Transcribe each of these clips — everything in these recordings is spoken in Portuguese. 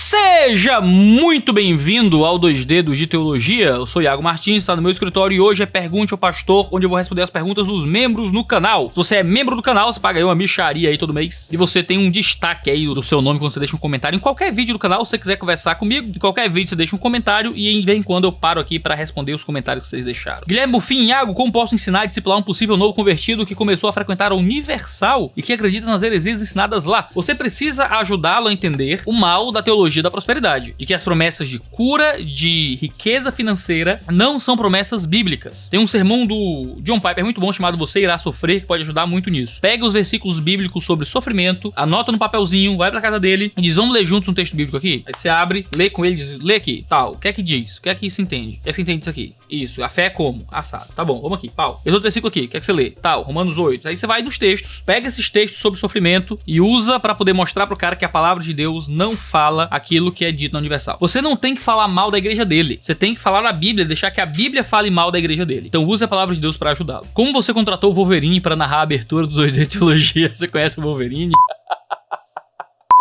Seja muito bem-vindo ao 2Dedos de Teologia. Eu sou Iago Martins, está no meu escritório e hoje é Pergunte ao Pastor, onde eu vou responder as perguntas dos membros no canal. Se você é membro do canal, você paga aí uma mixaria aí todo mês e você tem um destaque aí do seu nome quando você deixa um comentário em qualquer vídeo do canal. Se você quiser conversar comigo, em qualquer vídeo você deixa um comentário e de vez em quando eu paro aqui para responder os comentários que vocês deixaram. Guilherme Bufim, Iago, como posso ensinar a discipular um possível novo convertido que começou a frequentar a Universal e que acredita nas heresias ensinadas lá? Você precisa ajudá-lo a entender o mal da teologia da prosperidade e que as promessas de cura, de riqueza financeira não são promessas bíblicas. Tem um sermão do John Piper muito bom chamado Você Irá Sofrer, que pode ajudar muito nisso. Pega os versículos bíblicos sobre sofrimento, anota no papelzinho, vai pra casa dele e diz, vamos ler juntos um texto bíblico aqui? Aí você abre, lê com ele, diz, lê aqui, tal, o que é que diz? O que é que isso entende? O que é que entende isso aqui? Isso, a fé é como? Assado. Tá bom, vamos aqui, pau. Esse outro versículo aqui, o que é que você lê? Tal, Romanos 8. Aí você vai nos textos, pega esses textos sobre sofrimento e usa pra poder mostrar pro cara que a palavra de Deus não fala aquilo que é dito na Universal. Você não tem que falar mal da igreja dele. Você tem que falar da Bíblia, deixar que a Bíblia fale mal da igreja dele. Então use a palavra de Deus pra ajudá-lo. Como você contratou o Wolverine pra narrar a abertura do 2D Teologia? Você conhece o Wolverine?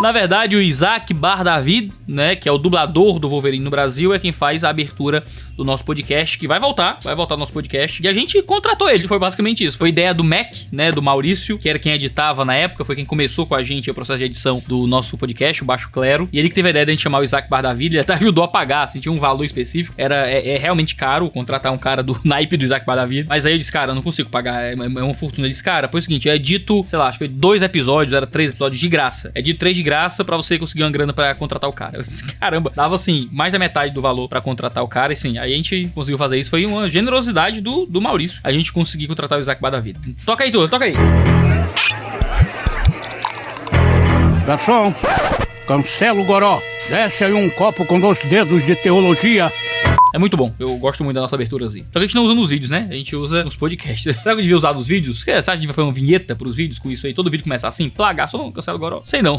Na verdade, o Isaac Bar-David, né, que é o dublador do Wolverine no Brasil, é quem faz a abertura do nosso podcast, que vai voltar no nosso podcast. E a gente contratou ele, foi basicamente isso. Foi ideia do Mac, né, do Maurício, que era quem editava na época, foi quem começou com a gente o processo de edição do nosso podcast, o Baixo Clero. E ele que teve a ideia de a gente chamar o Isaac Bar-David, ele até ajudou a pagar, assim, tinha um valor específico. É realmente caro contratar um cara do naipe do Isaac Bar-David. Mas aí eu disse, cara, eu não consigo pagar, é uma fortuna. Ele disse, cara, foi o seguinte, eu edito, sei lá, acho que 2 episódios, era 3 episódios de graça. Edito 3 de graça pra você conseguir uma grana pra contratar o cara. Eu disse, caramba, dava assim, mais da metade do valor pra contratar o cara, e sim, aí a gente conseguiu fazer isso, foi uma generosidade do Maurício, a gente conseguiu contratar o Isaac Bar-David. Toca aí, toca aí. Garçom, cancela o goró, desce aí um copo com 2 dedos de teologia. É muito bom, eu gosto muito da nossa aberturazinha. Só que a gente não usa nos vídeos, né? A gente usa nos podcasts. Será que eu devia usar nos vídeos? Você acha que devia fazer uma vinheta pros vídeos com isso aí? Todo vídeo começar assim? Plagar, só cancela o goró. Sei não.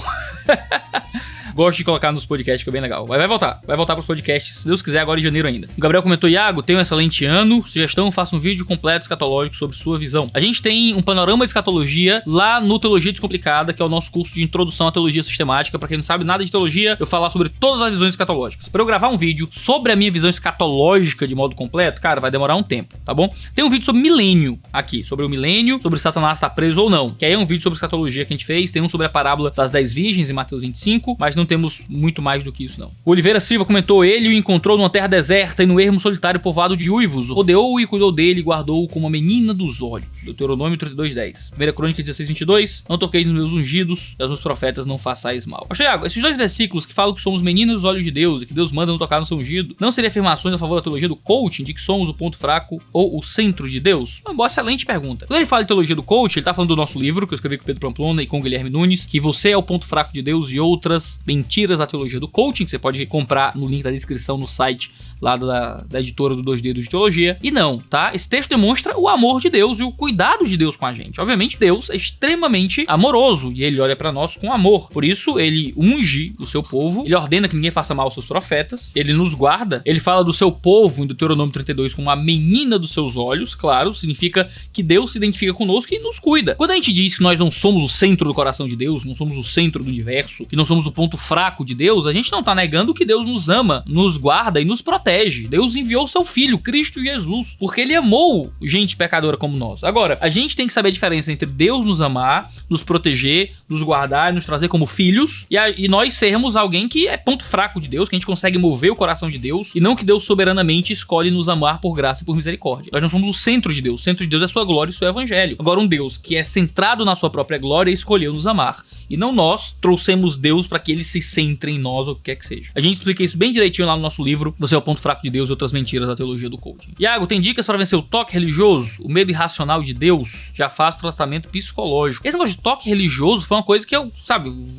Gosto de colocar nos podcasts, que é bem legal. Vai voltar pros podcasts, se Deus quiser, agora em janeiro ainda. O Gabriel comentou, Iago, tenha um excelente ano. Sugestão, faça um vídeo completo escatológico sobre sua visão. A gente tem um panorama de escatologia lá no Teologia Descomplicada, que é o nosso curso de introdução à teologia sistemática. Pra quem não sabe nada de teologia, eu falar sobre todas as visões escatológicas. Pra eu gravar um vídeo sobre a minha visão escatológica de modo completo, cara, vai demorar um tempo, tá bom? Tem um vídeo sobre milênio aqui, sobre o milênio, sobre Satanás estar preso ou não, que aí é um vídeo sobre escatologia que a gente fez. Tem um sobre a parábola das 10 virgens em Mateus 25, mas não temos muito mais do que isso, não. O Oliveira Silva comentou, ele o encontrou numa terra deserta e no ermo solitário povoado de uivos, rodeou-o e cuidou dele e guardou-o como a menina dos olhos. Deuteronômio 32:10. 1 Crônica 16:22, não toqueis nos meus ungidos, e aos meus profetas não façais mal. Mas, Thiago, esses 2 versículos que falam que somos meninas dos olhos de Deus e que Deus manda não tocar no seu ungido, não seriam afirmações a favor da teologia do coaching, de que somos o ponto fraco ou o centro de Deus? Uma boa, excelente pergunta. Quando ele fala de teologia do coaching, ele tá falando do nosso livro, que eu escrevi com o Pedro Pamplona e com o Guilherme Nunes, que você é o ponto fraco de Deus e outras mentiras da teologia do coaching, que você pode comprar no link da descrição no site lá da editora do 2Dedos de Teologia. E não, tá? Esse texto demonstra o amor de Deus e o cuidado de Deus com a gente. Obviamente, Deus é extremamente amoroso e ele olha pra nós com amor. Por isso, ele unge o seu povo, ele ordena que ninguém faça mal aos seus profetas, ele nos guarda, ele fala do seu povo em Deuteronômio 32 como a menina dos seus olhos, claro, significa que Deus se identifica conosco e nos cuida. Quando a gente diz que nós não somos o centro do coração de Deus, não somos o centro do universo, que não somos o ponto fraco de Deus, a gente não tá negando que Deus nos ama, nos guarda e nos protege. Deus enviou seu filho, Cristo Jesus, porque ele amou gente pecadora como nós. Agora, a gente tem que saber a diferença entre Deus nos amar, nos proteger, nos guardar e nos trazer como filhos, e nós sermos alguém que é ponto fraco de Deus, que a gente consegue mover o coração de Deus, e não que Deus soberanamente escolhe nos amar por graça e por misericórdia. Nós não somos o centro de Deus. O centro de Deus é sua glória e seu evangelho. Agora, um Deus que é centrado na sua própria glória escolheu nos amar. E não nós trouxemos Deus para que ele se centre em nós ou o que quer que seja. A gente explica isso bem direitinho lá no nosso livro, Você é o ponto fraco de Deus e outras mentiras da teologia do coaching. Iago, tem dicas para vencer o toque religioso? O medo irracional de Deus? Já faz tratamento psicológico. Esse negócio de toque religioso foi uma coisa que eu,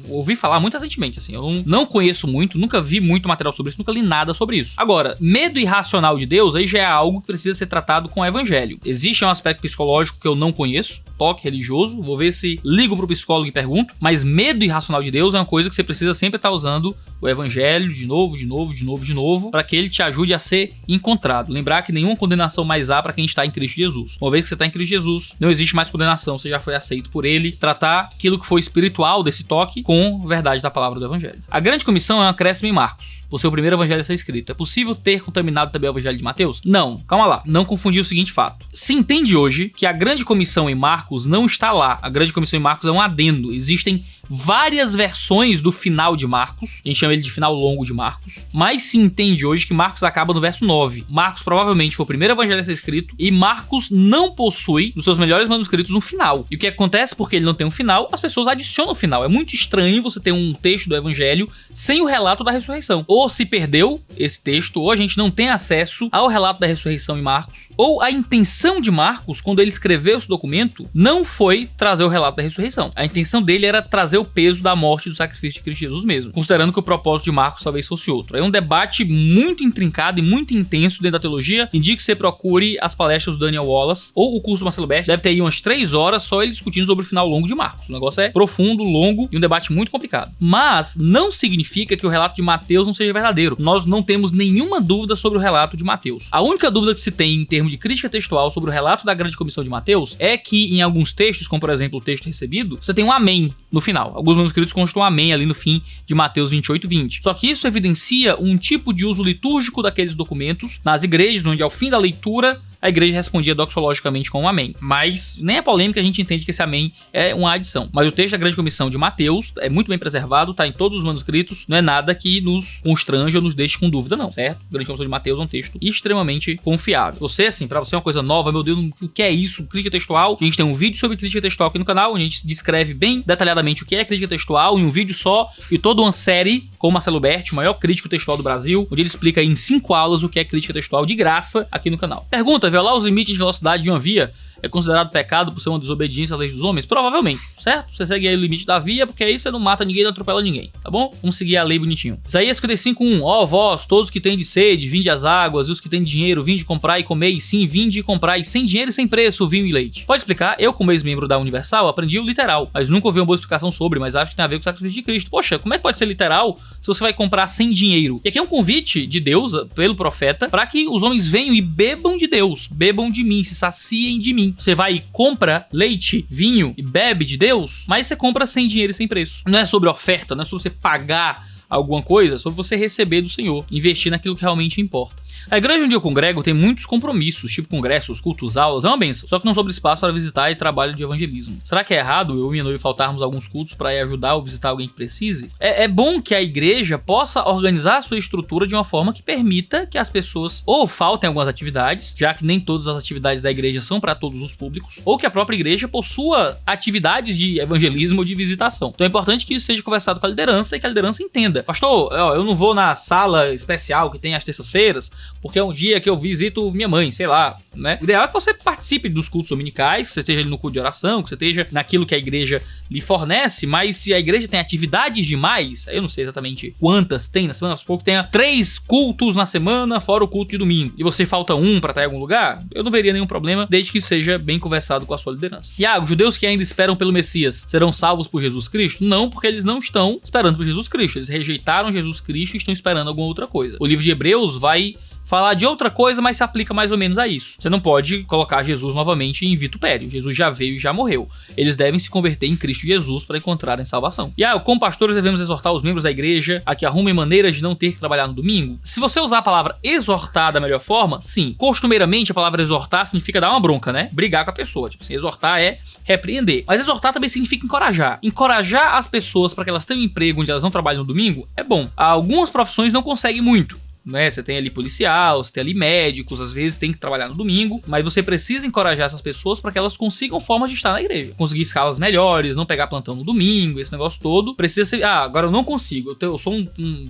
ouvi falar muito recentemente, assim. Eu não conheço muito, nunca vi muito material sobre isso, nunca li nada sobre isso. Agora, medo irracional de Deus, aí já é algo que precisa ser tratado com o evangelho. Existe um aspecto psicológico que eu não conheço, toque religioso, vou ver se ligo pro psicólogo e pergunto, mas medo irracional de Deus é uma coisa que você precisa sempre estar usando o evangelho de novo, para que ele te ajude a ser encontrado. Lembrar que nenhuma condenação mais há para quem está em Cristo Jesus. Uma vez que você está em Cristo Jesus, não existe mais condenação, você já foi aceito por ele. Tratar aquilo que foi espiritual desse toque com a verdade da palavra do evangelho. A grande comissão é um acréscimo em Marcos, por ser o primeiro evangelho a ser escrito. É possível ter contaminado também o evangelho de Mateus? Não, calma lá, não confundir o seguinte fato. Se entende hoje que a grande comissão em Marcos não está lá. A grande comissão em Marcos é um adendo. Existem várias versões do final de Marcos, a gente chama ele de final longo de Marcos, mas se entende hoje que Marcos acaba no verso 9. Marcos provavelmente foi o primeiro evangelho a ser escrito e Marcos não possui, nos seus melhores manuscritos, um final. E o que acontece porque ele não tem um final, as pessoas adicionam o final. É muito estranho você ter um texto do evangelho sem o relato da ressurreição. Ou se perdeu esse texto, ou a gente não tem acesso ao relato da ressurreição em Marcos, ou a intenção de Marcos, quando ele escreveu esse documento, não foi trazer o relato da ressurreição. A intenção dele era trazer o peso da morte e do sacrifício de Cristo Jesus mesmo, considerando que o propósito de Marcos talvez fosse outro. É um debate muito intrincado e muito intenso dentro da teologia. Indico que você procure as palestras do Daniel Wallace ou o curso do Marcelo Berti. Deve ter aí umas 3 horas só ele discutindo sobre o final longo de Marcos. O negócio é profundo, longo e um debate muito complicado. Mas não significa que o relato de Mateus não seja verdadeiro. Nós não temos nenhuma dúvida sobre o relato de Mateus. A única dúvida que se tem em termos de crítica textual sobre o relato da grande comissão de Mateus é que em alguns textos, como por exemplo o texto recebido, você tem um amém no final. Alguns manuscritos constam um amém ali no fim de Mateus 28:20. Só que isso evidencia um tipo de uso litúrgico daqueles documentos nas igrejas, onde ao fim da leitura a igreja respondia doxologicamente com um amém. Mas nem é polêmica, a gente entende que esse amém é uma adição. Mas o texto da grande comissão de Mateus é muito bem preservado, tá em todos os manuscritos, não é nada que nos constrange ou nos deixe com dúvida não, certo? A grande comissão de Mateus é um texto extremamente confiável. Você, assim, pra você é uma coisa nova, meu Deus, o que é isso? Crítica textual. A gente tem um vídeo sobre crítica textual aqui no canal, onde a gente descreve bem detalhadamente o que é crítica textual em um vídeo só, e toda uma série com o Marcelo Berti, o maior crítico textual do Brasil, onde ele explica em 5 aulas o que é crítica textual de graça aqui no canal. Pergunta: violar os limites de velocidade de uma via é considerado pecado por ser uma desobediência às leis dos homens? Provavelmente, certo? Você segue aí o limite da via, porque aí você não mata ninguém, não atropela ninguém, tá bom? Vamos seguir a lei bonitinho. Isaías 55:1. Ó vós, todos que têm de sede, vinde às águas, e os que têm dinheiro, vinde comprar e comer, e sim, vinde comprar e sem dinheiro e sem preço, vinho e leite. Pode explicar? Eu, como ex-membro da Universal, aprendi o literal, mas nunca ouvi uma boa explicação sobre, mas acho que tem a ver com o sacrifício de Cristo. Poxa, como é que pode ser literal se você vai comprar sem dinheiro? E aqui é um convite de Deus, pelo profeta, para que os homens venham e bebam de Deus, bebam de mim, se saciem de mim. Você vai e compra leite, vinho e bebe de Deus, mas você compra sem dinheiro e sem preço. Não é sobre oferta, não é sobre você pagar alguma coisa, é sobre você receber do Senhor, investir naquilo que realmente importa. A igreja onde eu congrego tem muitos compromissos, tipo congressos, cultos, aulas, é uma benção, só que não sobra espaço para visitar e trabalho de evangelismo. Será que é errado eu e minha noiva faltarmos alguns cultos para ir ajudar ou visitar alguém que precise? É bom que a igreja possa organizar a sua estrutura de uma forma que permita que as pessoas ou faltem algumas atividades, já que nem todas as atividades da igreja são para todos os públicos, ou que a própria igreja possua atividades de evangelismo ou de visitação. Então é importante que isso seja conversado com a liderança e que a liderança entenda. Pastor, eu não vou na sala especial que tem às terças-feiras, porque é um dia que eu visito minha mãe, sei lá, né? O ideal é que você participe dos cultos dominicais, que você esteja ali no culto de oração, que você esteja naquilo que a igreja lhe fornece, mas se a igreja tem atividades demais, eu não sei exatamente quantas tem na semana, supor que tenha 3 cultos na semana, fora o culto de domingo, e você falta um para estar em algum lugar, eu não veria nenhum problema, desde que seja bem conversado com a sua liderança. Iago, judeus que ainda esperam pelo Messias serão salvos por Jesus Cristo? Não, porque eles não estão esperando por Jesus Cristo, eles rejeitaram Jesus Cristo e estão esperando alguma outra coisa. O livro de Hebreus vai falar de outra coisa, mas se aplica mais ou menos a isso. Você não pode colocar Jesus novamente em vitupério. Jesus já veio e já morreu. Eles devem se converter em Cristo Jesus para encontrarem salvação. E como pastores devemos exortar os membros da igreja a que arrumem maneiras de não ter que trabalhar no domingo? Se você usar a palavra exortar da melhor forma, sim. Costumeiramente a palavra exortar significa dar uma bronca, né? Brigar com a pessoa. Tipo assim, exortar é repreender. Mas exortar também significa encorajar. Encorajar as pessoas para que elas tenham um emprego onde elas não trabalham no domingo é bom. Algumas profissões não conseguem muito, né? Você tem ali policial, você tem ali médicos, às vezes tem que trabalhar no domingo, mas você precisa encorajar essas pessoas para que elas consigam formas de estar na igreja, conseguir escalas melhores, não pegar plantão no domingo, esse negócio todo. Precisa ser, agora eu não consigo, eu sou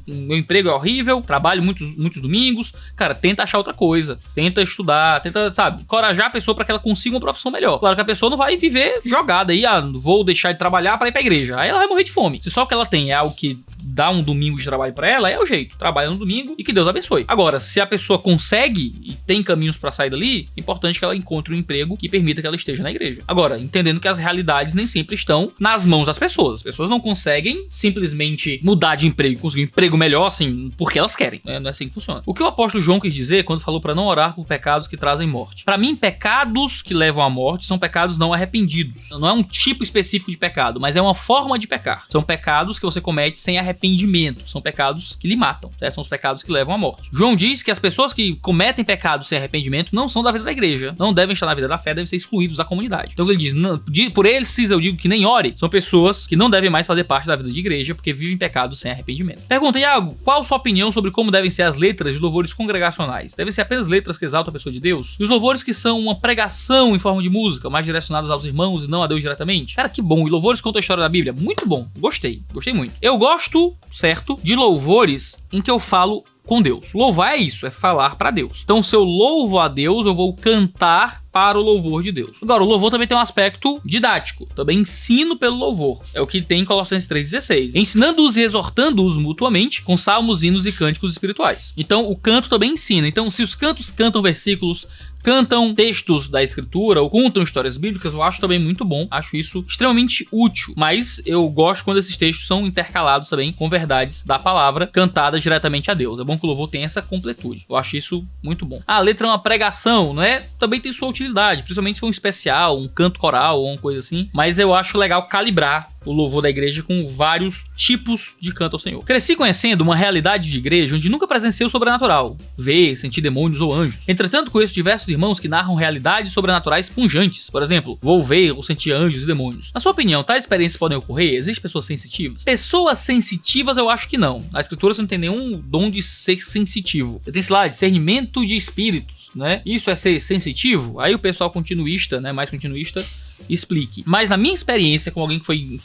meu emprego é horrível, trabalho muitos domingos, cara, tenta achar outra coisa, tenta estudar, tenta, sabe, encorajar a pessoa para que ela consiga uma profissão melhor. Claro que a pessoa não vai viver jogada aí, vou deixar de trabalhar para ir pra igreja, aí ela vai morrer de fome. Se só o que ela tem é algo que dá um domingo de trabalho para ela, é o jeito, trabalha no domingo e que Deus Deus abençoe. Agora, se a pessoa consegue e tem caminhos pra sair dali, é importante que ela encontre um emprego que permita que ela esteja na igreja. Agora, entendendo que as realidades nem sempre estão nas mãos das pessoas. As pessoas não conseguem simplesmente mudar de emprego, conseguir um emprego melhor, assim, porque elas querem. Não é assim que funciona. O que o apóstolo João quis dizer quando falou pra não orar por pecados que trazem morte? Pra mim, pecados que levam à morte são pecados não arrependidos. Não é um tipo específico de pecado, mas é uma forma de pecar. São pecados que você comete sem arrependimento. São pecados que lhe matam. São os pecados que levam à morte. João diz que as pessoas que cometem pecados sem arrependimento não são da vida da igreja, não devem estar na vida da fé, devem ser excluídos da comunidade. Então ele diz, não, por eles eu digo que nem ore, são pessoas que não devem mais fazer parte da vida de igreja porque vivem pecados sem arrependimento. Pergunta, Iago, qual sua opinião sobre como devem ser as letras de louvores congregacionais? Devem ser apenas letras que exaltam a pessoa de Deus? E os louvores que são uma pregação em forma de música, mais direcionados aos irmãos e não a Deus diretamente? Cara, que bom. E louvores que contam a história da Bíblia? Muito bom. Gostei muito. Eu gosto, certo, de louvores em que eu falo com Deus. Louvar é isso, é falar pra Deus. Então, se eu louvo a Deus, eu vou cantar para o louvor de Deus. Agora, o louvor também tem um aspecto didático. Também ensino pelo louvor. É o que tem em Colossenses 3,16. Ensinando-os e exortando-os mutuamente com salmos, hinos e cânticos espirituais. Então, o canto também ensina. Então, se os cantos cantam versículos, cantam textos da escritura ou contam histórias bíblicas, eu acho também muito bom. Acho isso extremamente útil. Mas eu gosto quando esses textos são intercalados também com verdades da palavra cantadas diretamente a Deus. É bom que o louvor tenha essa completude. Eu acho isso muito bom. A letra é uma pregação, não é? Também tem sua utilidade, principalmente se for um especial, um canto coral ou uma coisa assim. Mas eu acho legal calibrar o louvor da igreja com vários tipos de canto ao Senhor. Cresci conhecendo uma realidade de igreja onde nunca presenciei o sobrenatural, ver, sentir demônios ou anjos. Entretanto, conheço diversos irmãos que narram realidades sobrenaturais punjantes. Por exemplo, vou ver ou sentir anjos e demônios. Na sua opinião, tais experiências podem ocorrer? Existem pessoas sensitivas? Pessoas sensitivas eu acho que não. Na escritura você não tem nenhum dom de ser sensitivo. Você tem, sei lá, discernimento de espíritos, né? Isso é ser sensitivo? Aí o pessoal continuista, né, mais continuista, explique. Mas na minha experiência com alguém que foi,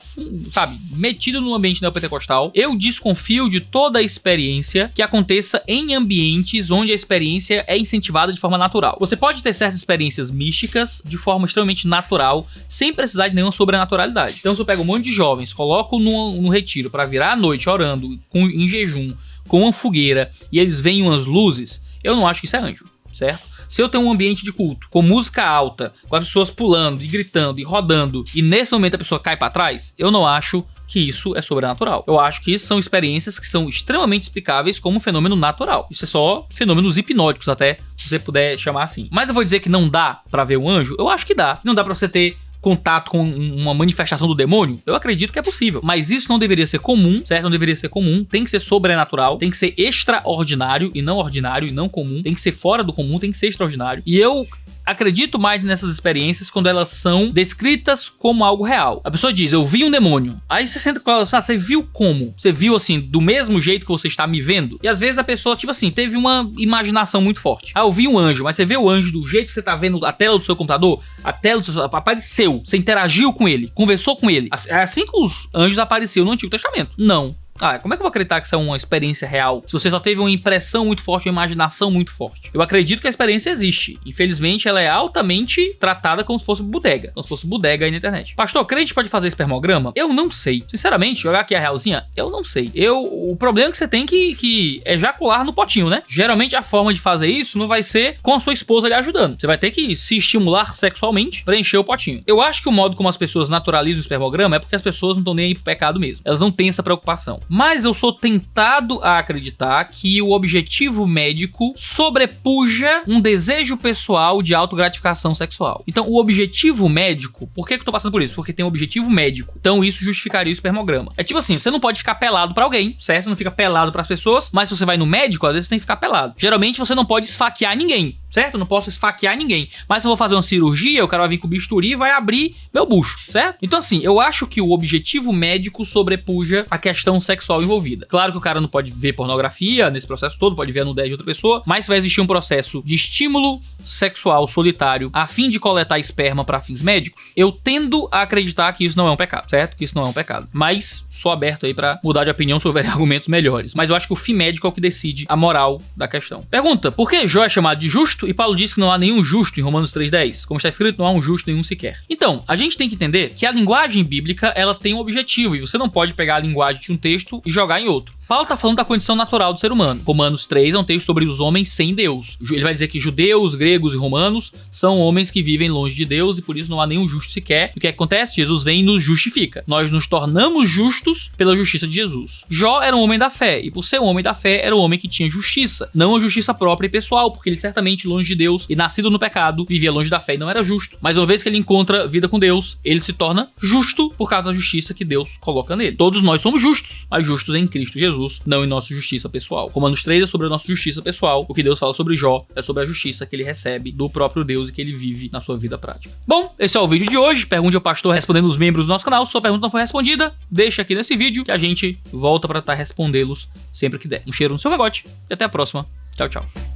sabe, metido no ambiente neopentecostal, eu desconfio de toda a experiência que aconteça em ambientes onde a experiência é incentivada de forma natural. Você pode ter certas experiências místicas de forma extremamente natural, sem precisar de nenhuma sobrenaturalidade. Então se eu pego um monte de jovens, coloco no retiro para virar à noite orando, em jejum, com uma fogueira, e eles veem umas luzes, eu não acho que isso é anjo, certo? Se eu tenho um ambiente de culto, com música alta, com as pessoas pulando e gritando e rodando, e nesse momento a pessoa cai pra trás, eu não acho que isso é sobrenatural. Eu acho que isso são experiências que são extremamente explicáveis como um fenômeno natural. Isso é só fenômenos hipnóticos, até, se você puder chamar assim. Mas eu vou dizer que não dá pra ver um anjo? Eu acho que dá. Não dá pra você ter contato com uma manifestação do demônio? Eu acredito que é possível. Mas isso não deveria ser comum, certo? Não deveria ser comum. Tem que ser sobrenatural, tem que ser extraordinário e não comum. Tem que ser fora do comum, tem que ser extraordinário. E eu acredito mais nessas experiências quando elas são descritas como algo real. A pessoa diz, eu vi um demônio. Aí você senta com ela, você viu como? Você viu assim, do mesmo jeito que você está me vendo? E às vezes a pessoa, tipo assim, teve uma imaginação muito forte. Ah, eu vi um anjo, mas você vê o anjo do jeito que você tá vendo a tela do seu computador? A tela do seu... apareceu. Você interagiu com ele, conversou com ele. É assim que os anjos apareceram no Antigo Testamento. Não. Ah, como é que eu vou acreditar que isso é uma experiência real se você só teve uma impressão muito forte, uma imaginação muito forte? Eu acredito que a experiência existe. Infelizmente, ela é altamente tratada como se fosse bodega. Como se fosse bodega aí na internet. Pastor, crente pode fazer espermograma? Eu não sei. Sinceramente, jogar aqui a realzinha, eu não sei. O problema é que você tem que ejacular no potinho, né? Geralmente a forma de fazer isso não vai ser com a sua esposa lhe ajudando. Você vai ter que se estimular sexualmente pra encher o potinho. Eu acho que o modo como as pessoas naturalizam o espermograma é porque as pessoas não estão nem aí pro pecado mesmo. Elas não têm essa preocupação. Mas eu sou tentado a acreditar que o objetivo médico sobrepuja um desejo pessoal de autogratificação sexual. Então, o objetivo médico, por que eu tô passando por isso? Porque tem um objetivo médico. Então, isso justificaria o espermograma. É tipo assim, você não pode ficar pelado pra alguém, certo? Você não fica pelado pras pessoas, mas se você vai no médico, às vezes você tem que ficar pelado. Geralmente, você não pode esfaquear ninguém, certo? Eu não posso esfaquear ninguém. Mas se eu vou fazer uma cirurgia, o cara vai vir com o bisturi e vai abrir meu bucho, certo? Então, assim, eu acho que o objetivo médico sobrepuja a questão sexual envolvida. Claro que o cara não pode ver pornografia nesse processo todo, pode ver a nudez de outra pessoa, mas vai existir um processo de estímulo sexual solitário a fim de coletar esperma para fins médicos. Eu tendo a acreditar que isso não é um pecado, certo? Que isso não é um pecado. Mas sou aberto aí para mudar de opinião se houver argumentos melhores. Mas eu acho que o fim médico é o que decide a moral da questão. Pergunta, por que Jó é chamado de justo e Paulo diz que não há nenhum justo em Romanos 3:10? Como está escrito, não há um justo nenhum sequer. Então, a gente tem que entender que a linguagem bíblica, ela tem um objetivo e você não pode pegar a linguagem de um texto e jogar em outro. Paulo tá falando da condição natural do ser humano. Romanos 3 é um texto sobre os homens sem Deus. Ele vai dizer que judeus, gregos e romanos são homens que vivem longe de Deus e por isso não há nenhum justo sequer. E o que acontece? Jesus vem e nos justifica. Nós nos tornamos justos pela justiça de Jesus. Jó era um homem da fé e por ser um homem da fé era um homem que tinha justiça. Não a justiça própria e pessoal, porque ele certamente longe de Deus e nascido no pecado, vivia longe da fé e não era justo. Mas uma vez que ele encontra vida com Deus, ele se torna justo por causa da justiça que Deus coloca nele. Todos nós somos justos, mas justos em Cristo Jesus, não em nossa justiça pessoal. Romanos 3 é sobre a nossa justiça pessoal. O que Deus fala sobre Jó é sobre a justiça que ele recebe do próprio Deus e que ele vive na sua vida prática. Bom, esse é o vídeo de hoje. Pergunte ao pastor respondendo os membros do nosso canal. Se sua pergunta não foi respondida, deixa aqui nesse vídeo que a gente volta para respondê-los sempre que der. Um cheiro no seu cangote e até a próxima. Tchau, tchau.